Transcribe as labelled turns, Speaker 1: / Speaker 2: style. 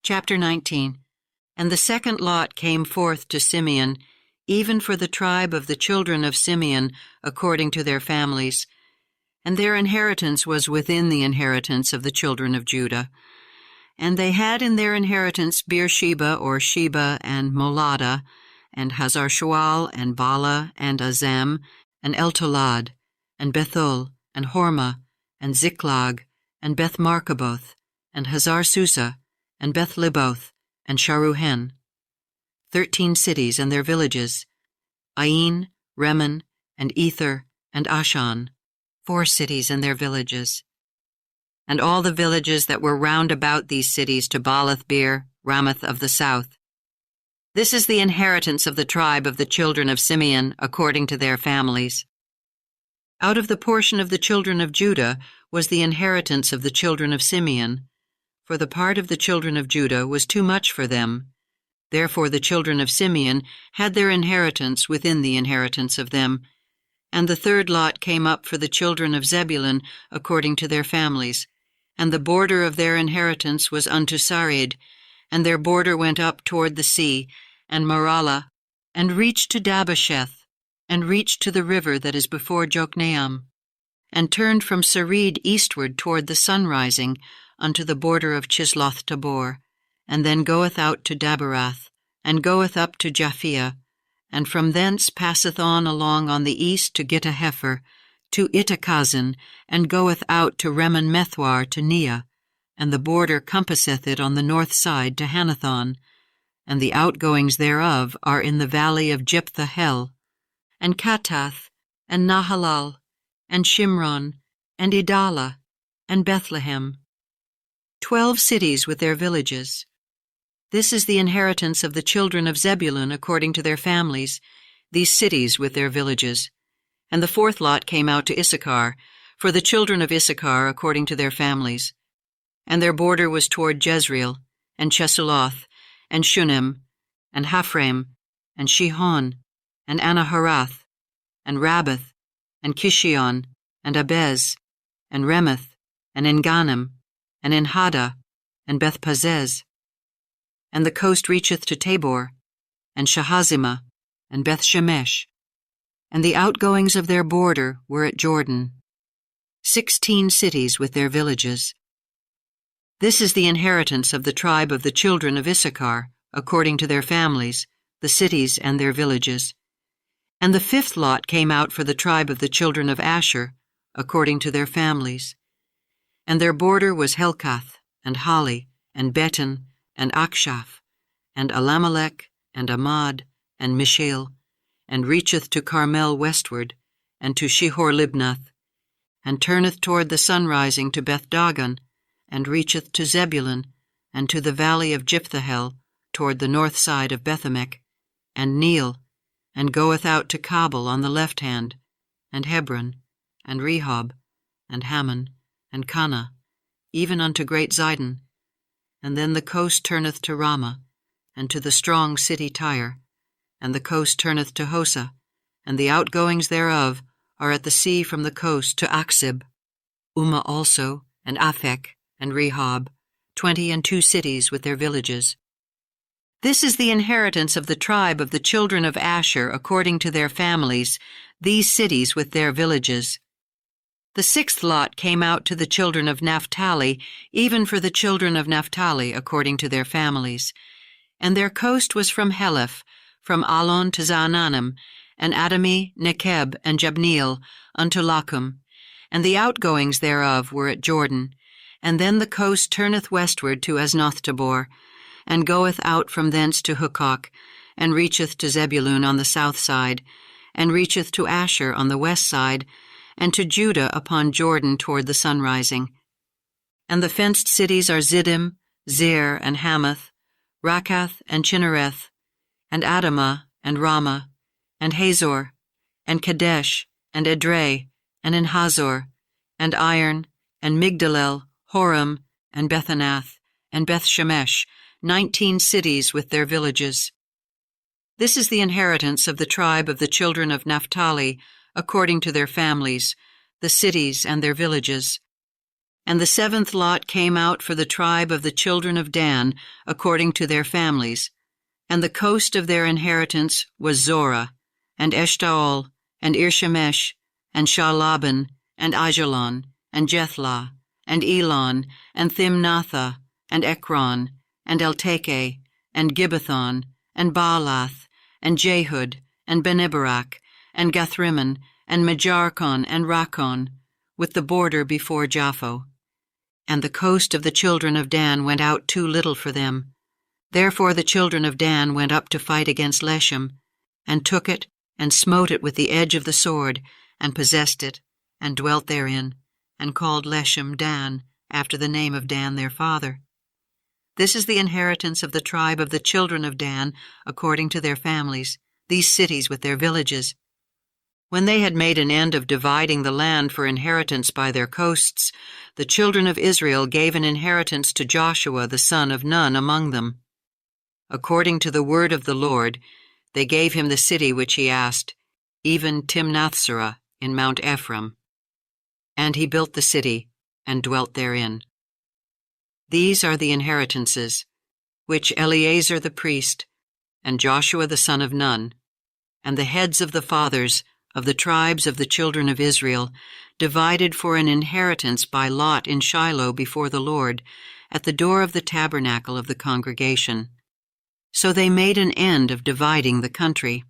Speaker 1: Chapter 19. And the second lot came forth to Simeon, even for the tribe of the children of Simeon, according to their families. And their inheritance was within the inheritance of the children of Judah. And they had in their inheritance Beersheba or Sheba and Moladah, and Hazar-Shual, and Bala, and Azem, and Eltolad, and Bethul, and Hormah, and Ziklag, and Beth-Markaboth, and Hazar-Susa, and Beth-Liboth, and Sharuhen. 13 cities and their villages, Ain, Remen, and Ether, and Ashan, 4 cities and their villages. And all the villages that were round about these cities to Baalath-beer, Ramoth of the south. This is the inheritance of the tribe of the children of Simeon, according to their families. Out of the portion of the children of Judah was the inheritance of the children of Simeon, for the part of the children of Judah was too much for them. Therefore the children of Simeon had their inheritance within the inheritance of them. And the third lot came up for the children of Zebulun according to their families. And the border of their inheritance was unto Sarid, and their border went up toward the sea, and Maralah, and reached to Dabbasheth, and reached to the river that is before Jokneam, and turned from Sarid eastward toward the sunrising, unto the border of Chisloth-Tabor, and then goeth out to Daberath, and goeth up to Japhia, and from thence passeth on along on the east to Gittah-Hefer, to Ittachazin, and goeth out to Remon-Methwar to Neah, and the border compasseth it on the north side to Hanathon, and the outgoings thereof are in the valley of Jephthahel, and Kattath, and Nahalal, and Shimron, and Idalah, and Bethlehem, 12 cities with their villages. This is the inheritance of the children of Zebulun according to their families, these cities with their villages. And the fourth lot came out to Issachar, for the children of Issachar according to their families. And their border was toward Jezreel, and Chesulloth, and Shunem, and Haphraim, and Shihon, and Anaharath, and Rabbath, and Kishion, and Abez, and Remeth, and Engannim, and Enhada, and Bethpazez. And the coast reacheth to Tabor, and Shahazimah, and Bethshemesh. And the outgoings of their border were at Jordan, 16 cities with their villages. This is the inheritance of the tribe of the children of Issachar, according to their families, the cities and their villages. And the fifth lot came out for the tribe of the children of Asher, according to their families. And their border was Helkath, and Hali, and Beton, and Akshaph, and Alamelech, and Amad, and Mishael, and reacheth to Carmel westward, and to Shihor-Libnath, and turneth toward the sunrising to Beth-Dagon, and reacheth to Zebulun, and to the valley of Jephthahel, toward the north side of Bethemech, and Neel, and goeth out to Kabul on the left hand, and Hebron, and Rehob, and Hammon, and Cana, even unto great Zidon. And then the coast turneth to Ramah, and to the strong city Tyre, and the coast turneth to Hosa, and the outgoings thereof are at the sea from the coast to Achzib, Ummah also, and Aphek, and Rehob, 22 cities with their villages. This is the inheritance of the tribe of the children of Asher according to their families, these cities with their villages. The sixth lot came out to the children of Naphtali, even for the children of Naphtali according to their families. And their coast was from Heleph, from Alon to Zaanannim, and Adami, Nekeb, and Jabneel, unto Lachum, and the outgoings thereof were at Jordan. And then the coast turneth westward to Aznoth-Tabor, and goeth out from thence to Hukkok, and reacheth to Zebulun on the south side, and reacheth to Asher on the west side, and to Judah upon Jordan toward the sunrising. And the fenced cities are Ziddim, Zir, and Hamath, Rakath, and Chinnereth, and Adamah, and Ramah, and Hazor, and Kadesh, and Edrei, and Enhazor, and Iron, and Migdalel, Horem, and Bethanath, and Bethshemesh, 19 cities with their villages. This is the inheritance of the tribe of the children of Naphtali, according to their families, the cities and their villages. And the seventh lot came out for the tribe of the children of Dan, according to their families. And the coast of their inheritance was Zorah, and Eshtaol, and Irshemesh, and Shaalaban, and Ajalon, and Jethlah, and Elon, and Thimnathah, and Ekron, and Elteke, and Gibbethon, and Baalath, and Jehud, and Beneberak, and Gathrimmon, and Majarkon, and Rakon, with the border before Japho. And the coast of the children of Dan went out too little for them. Therefore the children of Dan went up to fight against Leshem, and took it, and smote it with the edge of the sword, and possessed it, and dwelt therein, and called Leshem Dan, after the name of Dan their father. This is the inheritance of the tribe of the children of Dan, according to their families, these cities with their villages. When they had made an end of dividing the land for inheritance by their coasts, the children of Israel gave an inheritance to Joshua the son of Nun among them. According to the word of the Lord, they gave him the city which he asked, even Timnathserah in Mount Ephraim. And he built the city, and dwelt therein. These are the inheritances, which Eleazar the priest, and Joshua the son of Nun, and the heads of the fathers of the tribes of the children of Israel, divided for an inheritance by lot in Shiloh before the Lord, at the door of the tabernacle of the congregation. So they made an end of dividing the country.